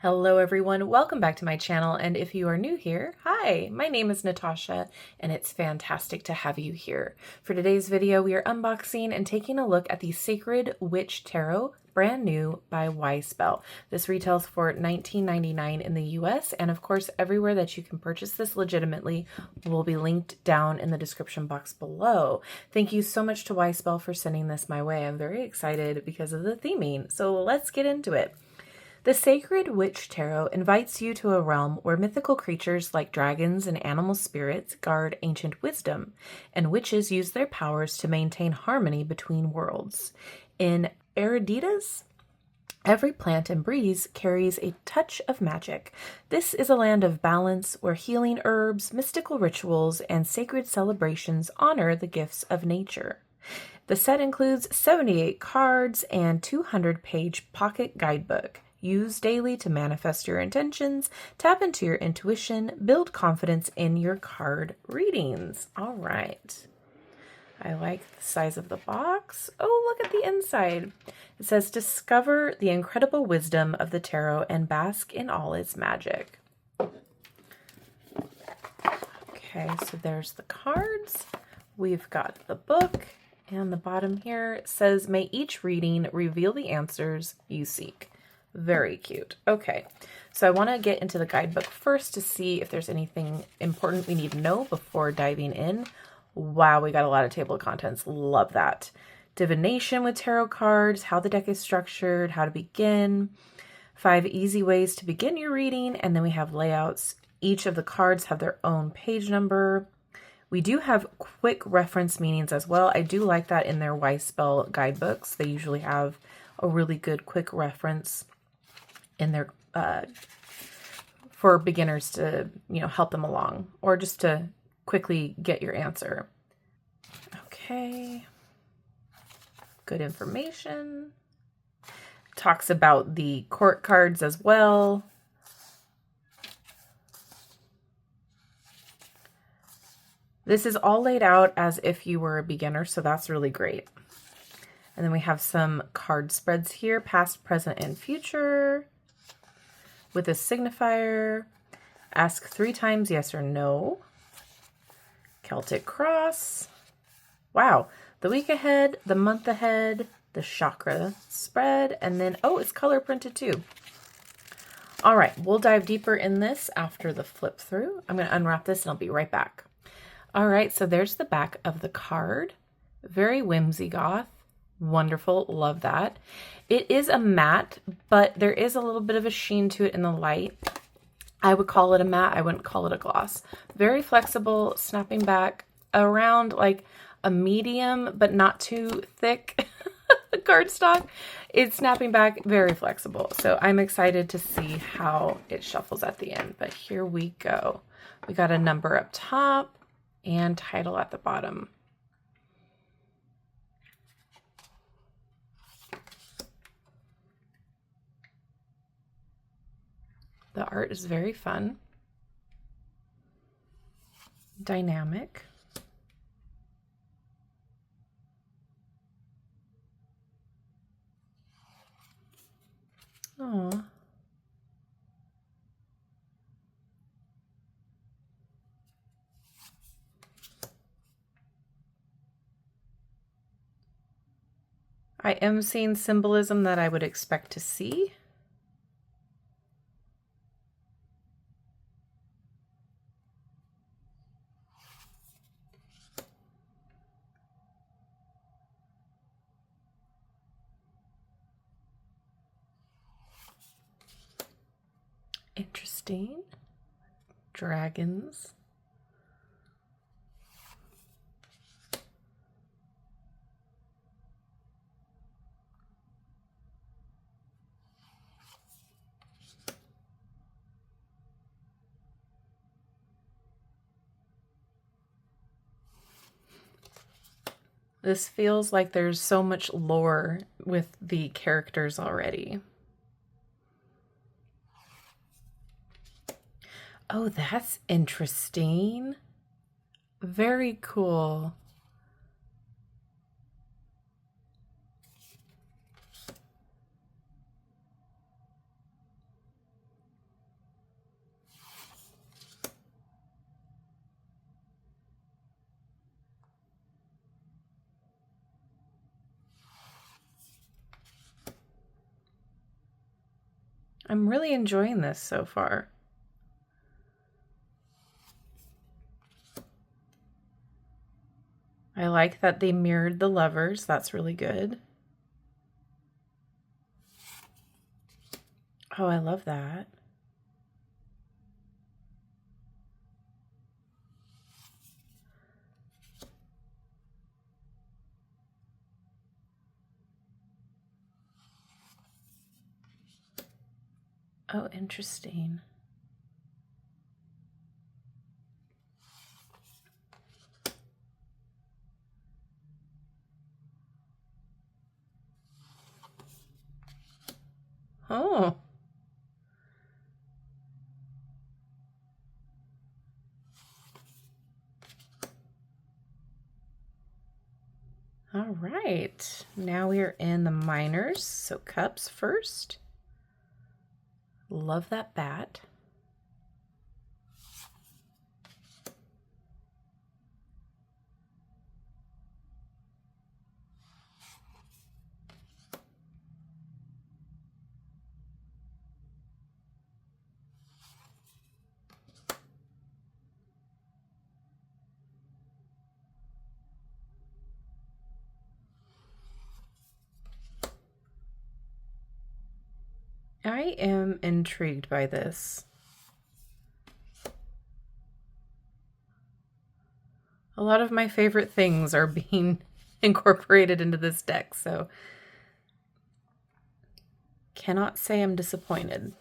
Hello everyone, welcome back to my channel, and if you are new here, hi, my name is Natasha, and it's fantastic to have you here. For today's video, we are unboxing and taking a look at the Sacred Witch Tarot, brand new by Wyspell. This retails for $19.99 in the US, and of course, everywhere that you can purchase this legitimately will be linked down in the description box below. Thank you so much to Wyspell for sending this my way. I'm very excited because of the theming, so let's get into it. The Sacred Witch Tarot invites you to a realm where mythical creatures like dragons and animal spirits guard ancient wisdom, and witches use their powers to maintain harmony between worlds. In Eruditas, every plant and breeze carries a touch of magic. This is a land of balance where healing herbs, mystical rituals, and sacred celebrations honor the gifts of nature. The set includes 78 cards and 200-page pocket guidebook. Use daily to manifest your intentions, tap into your intuition, build confidence in your card readings. All right. I like the size of the box. Oh, look at the inside. It says, discover the incredible wisdom of the tarot and bask in all its magic. Okay, so there's the cards. We've got the book. And the bottom here says, may each reading reveal the answers you seek. Very cute. Okay, so I want to get into the guidebook first to see if there's anything important we need to know before diving in. Wow, we got a lot of table of contents. Love that. Divination with tarot cards, how the deck is structured, how to begin, 5 easy ways to begin your reading, and then we have layouts. Each of the cards have their own page number. We do have quick reference meanings as well. I do like that in their Wyspell guidebooks. They usually have a really good quick reference in their for beginners to, help them along or just to quickly get your answer. Okay. Good information. Talks about the court cards as well. This is all laid out as if you were a beginner, so that's really great. And then we have some card spreads here, past, present, and future. With a signifier, ask 3 times yes or no. Celtic cross. Wow. The week ahead, the month ahead, the chakra spread, and then, oh, it's color printed too. All right, we'll dive deeper in this after the flip through. I'm going to unwrap this and I'll be right back. All right, so there's the back of the card. Very whimsy goth. Wonderful. Love that. It is a matte, but there is a little bit of a sheen to it in the light. I would call it a matte. I wouldn't call it a gloss. Very flexible, snapping back around like a medium, but not too thick cardstock. It's snapping back, very flexible. So I'm excited to see how it shuffles at the end, but here we go. We got a number up top and title at the bottom. The art is very fun, dynamic. Oh. I am seeing symbolism that I would expect to see. Interesting. Dragons. This feels like there's so much lore with the characters already. Oh, that's interesting. Very cool. I'm really enjoying this so far. I like that they mirrored the lovers. That's really good. Oh, I love that. Oh, interesting. Oh. All right. Now we are in the minors. So cups first. Love that bat. I am intrigued by this. A lot of my favorite things are being incorporated into this deck, so cannot say I'm disappointed.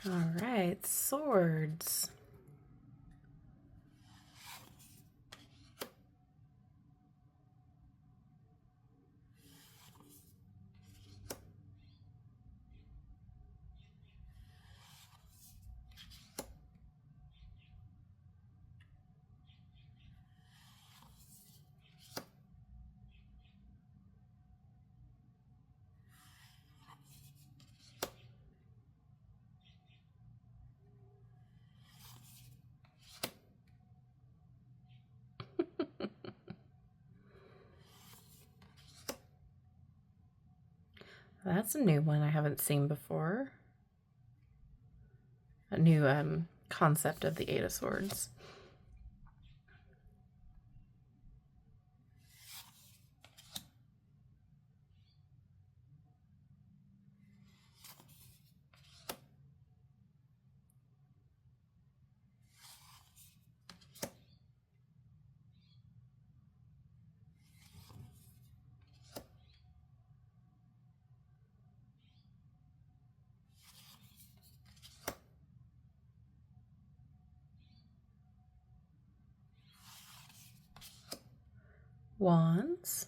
All right, swords. That's a new one I haven't seen before. A new concept of the Eight of Swords. Wands.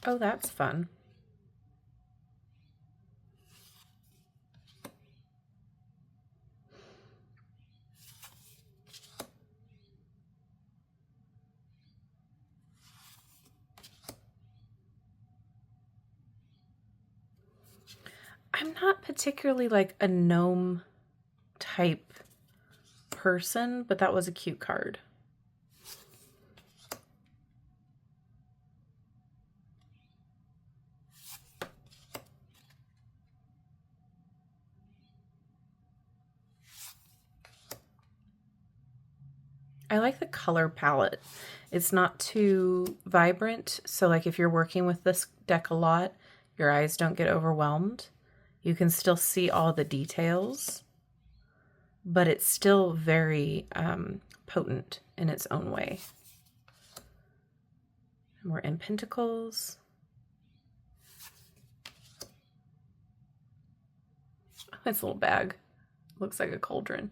Oh, that's fun. I'm not particularly like a gnome type person, but that was a cute card. I like the color palette. It's not too vibrant, so like if you're working with this deck a lot, your eyes don't get overwhelmed. You can still see all the details, but it's still very potent in its own way. And we're in Pentacles. This little bag looks like a cauldron.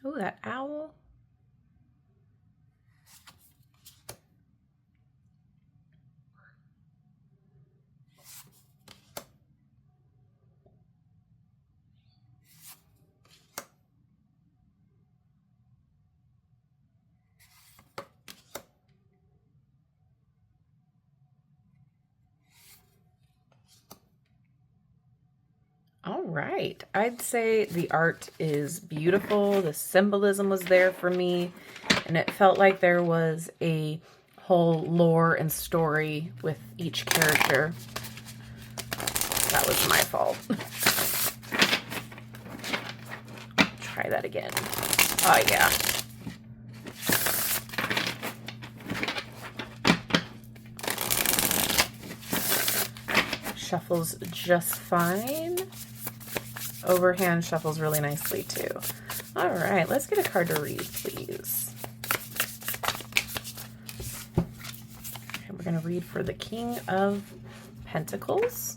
Oh, that owl. All right, I'd say the art is beautiful. The symbolism was there for me, and it felt like there was a whole lore and story with each character. That was my fault. Try that again. Oh, yeah. Shuffles just fine. Overhand shuffles really nicely too. All right, let's get a card to read, please. Okay, we're going to read for the King of Pentacles.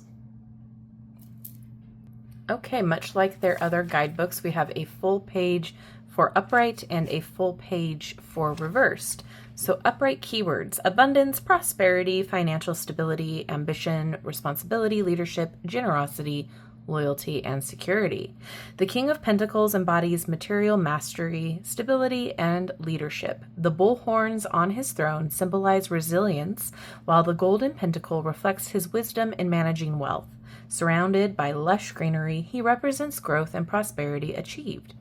Okay, much like their other guidebooks, we have a full page for upright and a full page for reversed. So upright keywords: abundance, prosperity, financial stability, ambition, responsibility, leadership, generosity, loyalty, and security. The King of Pentacles embodies material mastery, stability, and leadership. The bull horns on his throne symbolize resilience, while the golden pentacle reflects his wisdom in managing wealth. Surrounded by lush greenery, he represents growth and prosperity achieved.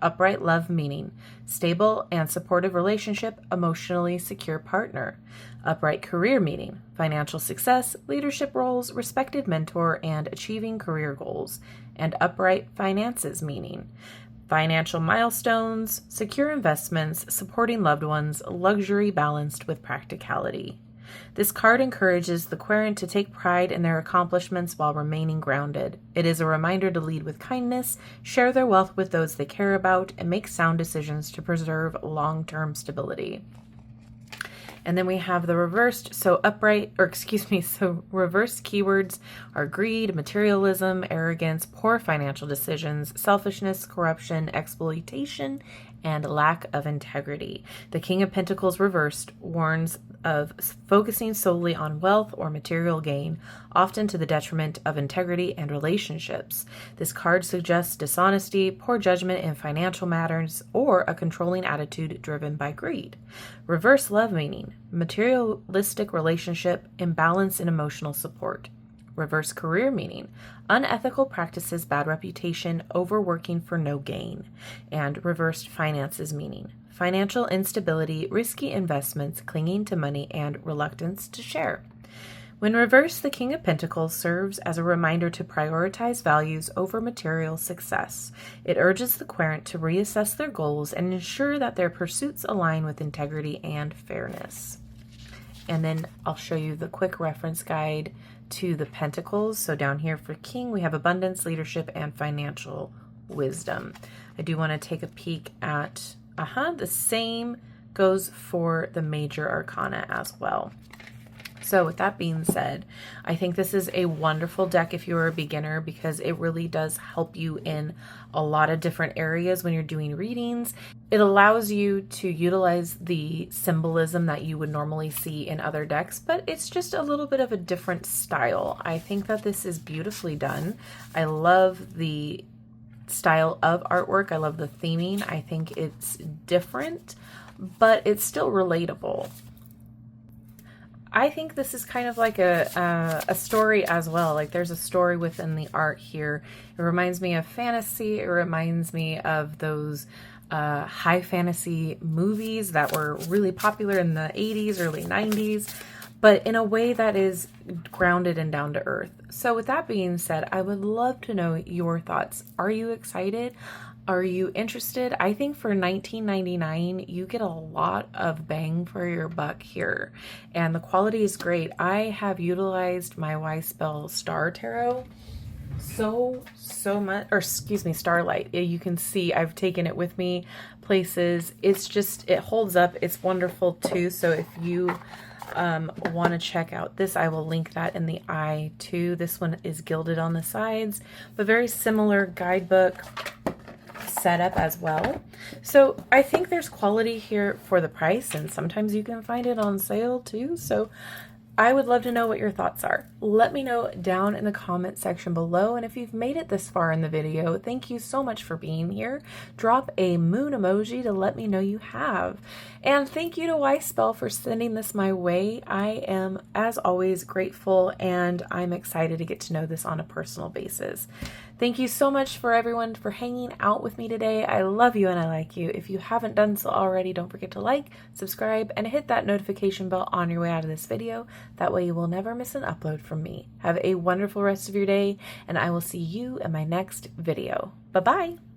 Upright love meaning: stable and supportive relationship, emotionally secure partner. Upright career meaning: financial success, leadership roles, respected mentor, and achieving career goals. And upright finances meaning: financial milestones, secure investments, supporting loved ones, luxury balanced with practicality. This card encourages the querent to take pride in their accomplishments while remaining grounded. It is a reminder to lead with kindness, share their wealth with those they care about, and make sound decisions to preserve long-term stability. And then we have the reversed. So reverse keywords are greed, materialism, arrogance, poor financial decisions, selfishness, corruption, exploitation, and lack of integrity. The King of Pentacles reversed warns of focusing solely on wealth or material gain, often to the detriment of integrity and relationships. This card suggests dishonesty, poor judgment in financial matters, or a controlling attitude driven by greed. Reverse love meaning: materialistic relationship, imbalance in emotional support. Reverse career meaning: unethical practices, bad reputation, overworking for no gain. And reversed finances meaning: financial instability, risky investments, clinging to money, and reluctance to share. When reversed, the King of Pentacles serves as a reminder to prioritize values over material success. It urges the querent to reassess their goals and ensure that their pursuits align with integrity and fairness. And then I'll show you the quick reference guide to the Pentacles. So down here for King, we have abundance, leadership, and financial wisdom. I do want to take a peek at, the same goes for the major arcana as well. So with that being said, I think this is a wonderful deck if you're a beginner, because it really does help you in a lot of different areas when you're doing readings. It allows you to utilize the symbolism that you would normally see in other decks, but it's just a little bit of a different style. I think that this is beautifully done. I love the style of artwork. I love the theming. I think it's different, but it's still relatable. I think this is kind of like a story as well. Like there's a story within the art here. It reminds me of fantasy. It reminds me of those high fantasy movies that were really popular in the 80s, early 90s, but in a way that is grounded and down to earth. So with that being said, I would love to know your thoughts. Are you excited? Are you interested? I think for $19.99, you get a lot of bang for your buck here. And the quality is great. I have utilized my Wyspell Star Tarot so much, or excuse me, Starlight. You can see I've taken it with me places. It's just, it holds up. It's wonderful too. So if you want to check out this, I will link that in the eye too. This one is gilded on the sides, but very similar guidebook setup as well. So I think there's quality here for the price, and sometimes you can find it on sale too. So I would love to know what your thoughts are. Let me know down in the comment section below. And if you've made it this far in the video, thank you so much for being here. Drop a moon emoji to let me know you have. And thank you to Wyspell for sending this my way. I am, as always, grateful, and I'm excited to get to know this on a personal basis. Thank you so much for everyone for hanging out with me today. I love you and I like you. If you haven't done so already, don't forget to like, subscribe, and hit that notification bell on your way out of this video. That way you will never miss an upload from me. Have a wonderful rest of your day, and I will see you in my next video. Bye-bye.